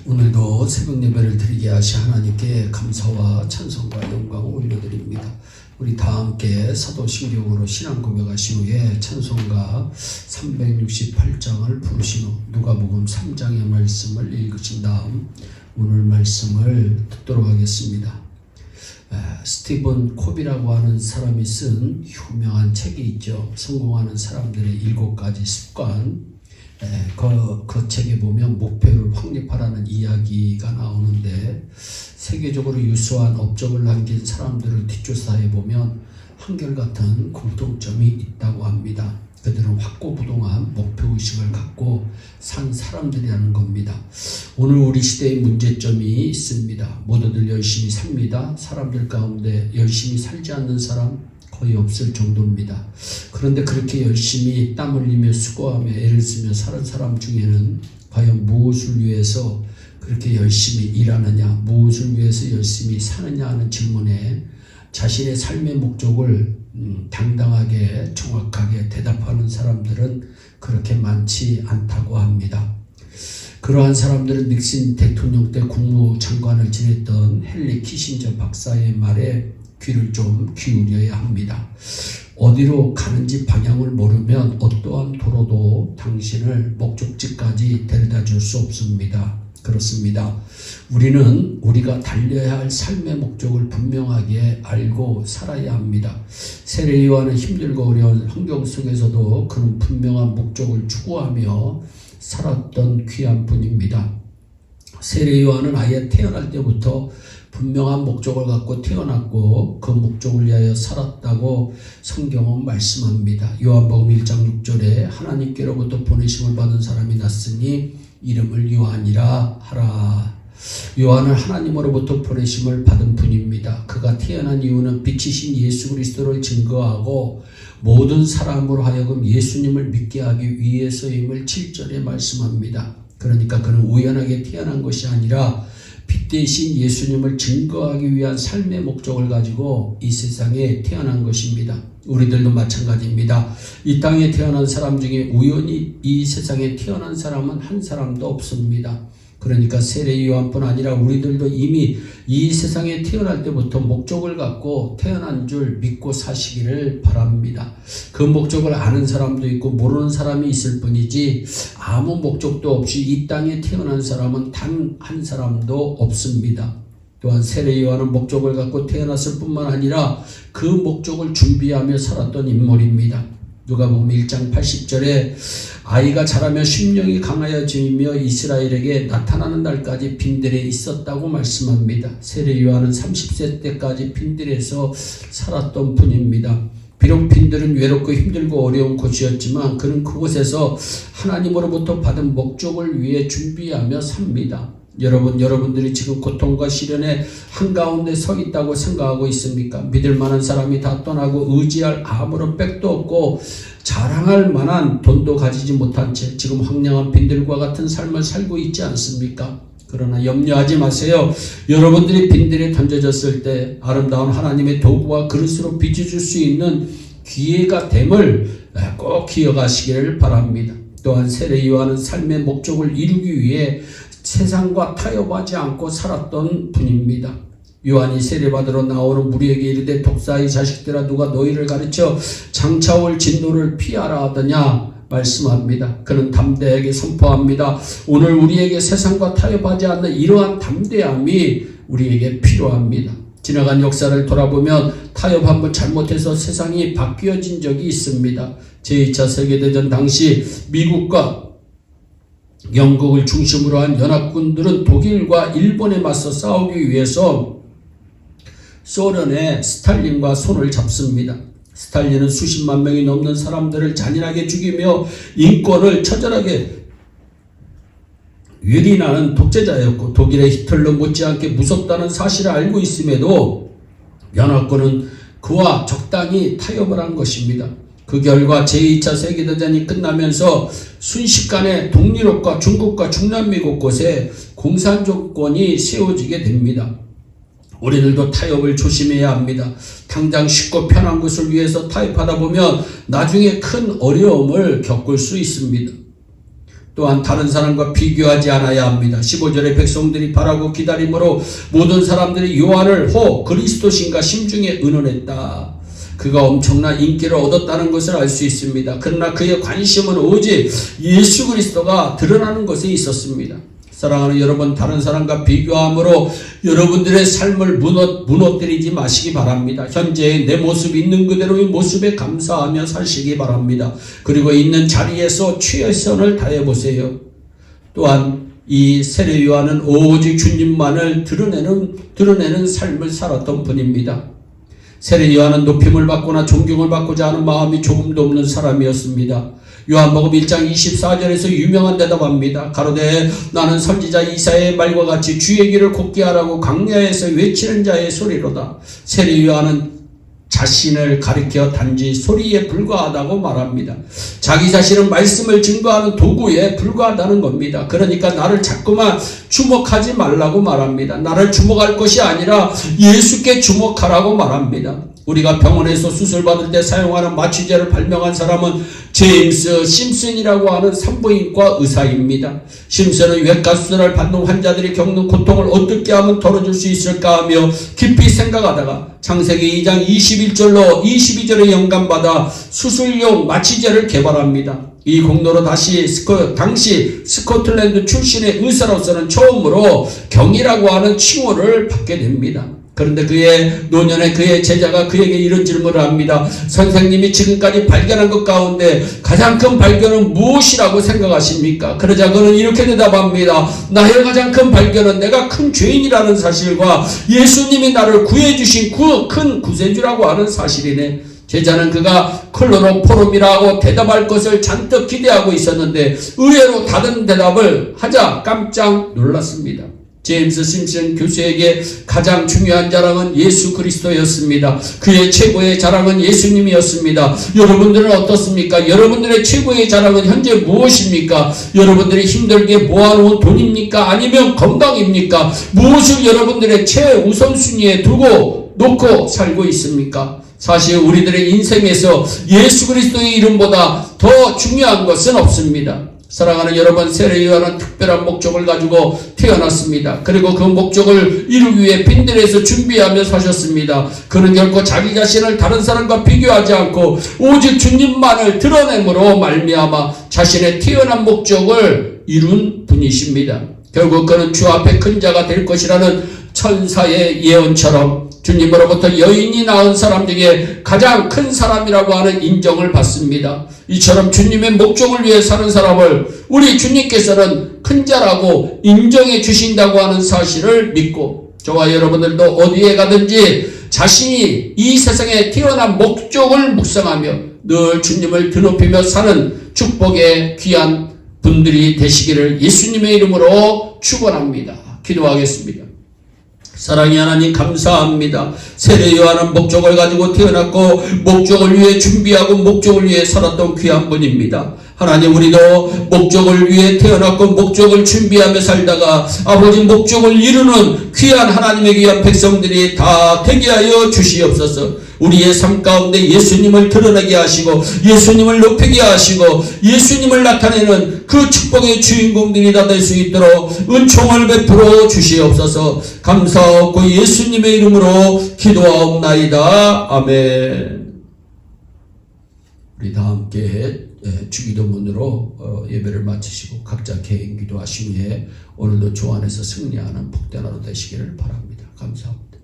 오늘도 새벽 예배를 드리게 하신 하나님께 감사와 찬송과 영광을 올려드립니다. 우리 다 함께 사도신경으로 신앙 고백하신 후에 찬송가 368장을 부르신 후 누가복음 3장의 말씀을 읽으신 다음 오늘 말씀을 듣도록 하겠습니다. 스티븐 콥이라고 하는 사람이 쓴 유명한 책이 있죠. 성공하는 사람들의 7가지 습관. 그 책에 보면 목표를 확립하라는 이야기가 나오는데, 세계적으로 유수한 업적을 남긴 사람들을 뒷조사해 보면 한결같은 공통점이 있다고 합니다. 그들은 확고부동한 목표의식을 갖고 산 사람들이라는 겁니다. 오늘 우리 시대의 문제점이 있습니다. 모두들 열심히 삽니다. 사람들 가운데 열심히 살지 않는 사람 거의 없을 정도입니다. 그런데 그렇게 열심히 땀 흘리며 수고하며 애를 쓰며 사는 사람 중에는 과연 무엇을 위해서 그렇게 열심히 일하느냐, 무엇을 위해서 열심히 사느냐 하는 질문에 자신의 삶의 목적을 당당하게 정확하게 대답하는 사람들은 그렇게 많지 않다고 합니다. 그러한 사람들은 닉슨 대통령 때 국무장관을 지냈던 헨리 키신저 박사의 말에 귀를 좀 기울여야 합니다. 어디로 가는지 방향을 모르면 어떠한 도로도 당신을 목적지까지 데려다 줄 수 없습니다. 그렇습니다. 우리는 우리가 달려야 할 삶의 목적을 분명하게 알고 살아야 합니다. 세례 요한은 힘들고 어려운 환경 속에서도 그는 분명한 목적을 추구하며 살았던 귀한 분입니다. 세례 요한은 아예 태어날 때부터 분명한 목적을 갖고 태어났고 그 목적을 위하여 살았다고 성경은 말씀합니다. 요한복음 1장 6절에 하나님께로부터 보내심을 받은 사람이 났으니 이름을 요한이라 하라. 요한은 하나님으로부터 보내심을 받은 분입니다. 그가 태어난 이유는 빛이신 예수 그리스도를 증거하고 모든 사람으로 하여금 예수님을 믿게 하기 위해서임을 7절에 말씀합니다. 그러니까 그는 우연하게 태어난 것이 아니라 빛 대신 예수님을 증거하기 위한 삶의 목적을 가지고 이 세상에 태어난 것입니다. 우리들도 마찬가지입니다. 이 땅에 태어난 사람 중에 우연히 이 세상에 태어난 사람은 한 사람도 없습니다. 그러니까 세례 요한뿐 아니라 우리들도 이미 이 세상에 태어날 때부터 목적을 갖고 태어난 줄 믿고 사시기를 바랍니다. 그 목적을 아는 사람도 있고 모르는 사람이 있을 뿐이지 아무 목적도 없이 이 땅에 태어난 사람은 단 한 사람도 없습니다. 또한 세례 요한은 목적을 갖고 태어났을 뿐만 아니라 그 목적을 준비하며 살았던 인물입니다. 누가복음 1장 80절에 아이가 자라며 심령이 강하여지며 이스라엘에게 나타나는 날까지 빈들에 있었다고 말씀합니다. 세례 요한은 30세 때까지 빈들에서 살았던 분입니다. 비록 빈들은 외롭고 힘들고 어려운 곳이었지만 그는 그곳에서 하나님으로부터 받은 목적을 위해 준비하며 삽니다. 여러분들이 지금 고통과 시련의 한가운데 서 있다고 생각하고 있습니까? 믿을 만한 사람이 다 떠나고 의지할 아무런 백도 없고 자랑할 만한 돈도 가지지 못한 채 지금 황량한 빈들과 같은 삶을 살고 있지 않습니까? 그러나 염려하지 마세요. 여러분들이 빈들에 던져졌을 때 아름다운 하나님의 도구와 그릇으로 빚어줄 수 있는 기회가 됨을 꼭 기억하시기를 바랍니다. 또한 세례 요한은 삶의 목적을 이루기 위해 세상과 타협하지 않고 살았던 분입니다. 요한이 세례받으러 나오는 무리에게 이르되 독사의 자식들아 누가 너희를 가르쳐 장차올 진노를 피하라 하더냐 말씀합니다. 그는 담대하게 선포합니다. 오늘 우리에게 세상과 타협하지 않는 이러한 담대함이 우리에게 필요합니다. 지나간 역사를 돌아보면 타협 한번 잘못해서 세상이 바뀌어진 적이 있습니다. 제2차 세계대전 당시 미국과 영국을 중심으로 한 연합군들은 독일과 일본에 맞서 싸우기 위해서 소련의 스탈린과 손을 잡습니다. 스탈린은 수십만 명이 넘는 사람들을 잔인하게 죽이며 인권을 처절하게 유린하는 독재자였고 독일의 히틀러 못지않게 무섭다는 사실을 알고 있음에도 연합군은 그와 적당히 타협을 한 것입니다. 그 결과 제2차 세계대전이 끝나면서 순식간에 동유럽과 중국과 중남미 곳곳에 공산정권이 세워지게 됩니다. 우리들도 타협을 조심해야 합니다. 당장 쉽고 편한 것을 위해서 타협하다 보면 나중에 큰 어려움을 겪을 수 있습니다. 또한 다른 사람과 비교하지 않아야 합니다. 15절에 백성들이 바라고 기다림으로 모든 사람들이 요한을 그리스도신가 심중에 의논했다. 그가 엄청난 인기를 얻었다는 것을 알 수 있습니다. 그러나 그의 관심은 오직 예수 그리스도가 드러나는 것에 있었습니다. 사랑하는 여러분, 다른 사람과 비교함으로 여러분들의 삶을 무너뜨리지 마시기 바랍니다. 현재의 내 모습 있는 그대로의 모습에 감사하며 사시기 바랍니다. 그리고 있는 자리에서 최선을 다해보세요. 또한 이 세례 요한은 오직 주님만을 드러내는 삶을 살았던 분입니다. 세례 요한은 높임을 받거나 존경을 받고자 하는 마음이 조금도 없는 사람이었습니다. 요한복음 1장 24절에서 유명한 대답합니다. 가로되 나는 선지자 이사야의 말과 같이 주의 길을 곱게 하라고 광야에서 외치는 자의 소리로다. 세례 요한은 자신을 가리켜 단지 소리에 불과하다고 말합니다. 자기 자신은 말씀을 증거하는 도구에 불과하다는 겁니다. 그러니까 나를 자꾸만 주목하지 말라고 말합니다. 나를 주목할 것이 아니라 예수께 주목하라고 말합니다. 우리가 병원에서 수술받을 때 사용하는 마취제를 발명한 사람은 제임스 심슨이라고 하는 산부인과 의사입니다. 심슨은 외과 수술을 받는 환자들이 겪는 고통을 어떻게 하면 덜어줄 수 있을까 하며 깊이 생각하다가 창세기 2장 21절로 22절에 영감받아 수술용 마취제를 개발합니다. 이 공로로 당시 스코틀랜드 출신의 의사로서는 처음으로 경이라고 하는 칭호를 받게 됩니다. 그런데 그의 노년에 그의 제자가 그에게 이런 질문을 합니다. 선생님이 지금까지 발견한 것 가운데 가장 큰 발견은 무엇이라고 생각하십니까? 그러자 그는 이렇게 대답합니다. 나의 가장 큰 발견은 내가 큰 죄인이라는 사실과 예수님이 나를 구해주신 큰 구세주라고 하는 사실이네. 제자는 그가 클로로포름이라고 대답할 것을 잔뜩 기대하고 있었는데 의외로 다른 대답을 하자 깜짝 놀랐습니다. 제임스 심슨 교수에게 가장 중요한 자랑은 예수 그리스도였습니다. 그의 최고의 자랑은 예수님이었습니다. 여러분들은 어떻습니까? 여러분들의 최고의 자랑은 현재 무엇입니까? 여러분들이 힘들게 모아놓은 돈입니까? 아니면 건강입니까? 무엇을 여러분들의 최우선순위에 놓고 살고 있습니까? 사실 우리들의 인생에서 예수 그리스도의 이름보다 더 중요한 것은 없습니다. 사랑하는 여러분, 세례 요한은 특별한 목적을 가지고 태어났습니다. 그리고 그 목적을 이루기 위해 빈들에서 준비하며 사셨습니다. 그는 결코 자기 자신을 다른 사람과 비교하지 않고 오직 주님만을 드러냄으로 말미암아 자신의 태어난 목적을 이룬 분이십니다. 결국 그는 주 앞에 큰 자가 될 것이라는 천사의 예언처럼 주님으로부터 여인이 낳은 사람 중에 가장 큰 사람이라고 하는 인정을 받습니다. 이처럼 주님의 목적을 위해 사는 사람을 우리 주님께서는 큰 자라고 인정해 주신다고 하는 사실을 믿고 저와 여러분들도 어디에 가든지 자신이 이 세상에 태어난 목적을 묵상하며 늘 주님을 드높이며 사는 축복의 귀한 분들이 되시기를 예수님의 이름으로 축원합니다. 기도하겠습니다. 사랑의 하나님 감사합니다. 세례 요한은 목적을 가지고 태어났고 목적을 위해 준비하고 목적을 위해 살았던 귀한 분입니다. 하나님, 우리도 목적을 위해 태어났고 목적을 준비하며 살다가 아버지 목적을 이루는 귀한 하나님의 귀한 백성들이 다 되게 하여 주시옵소서. 우리의 삶 가운데 예수님을 드러내게 하시고 예수님을 높이게 하시고 예수님을 나타내는 그 축복의 주인공들이 다 될 수 있도록 은총을 베풀어 주시옵소서. 감사하고 예수님의 이름으로 기도하옵나이다. 아멘. 우리 다 함께 주기도문으로 예배를 마치시고 각자 개인 기도하신 후에 오늘도 주 안에서 승리하는 복된 하루 되시기를 바랍니다. 감사합니다.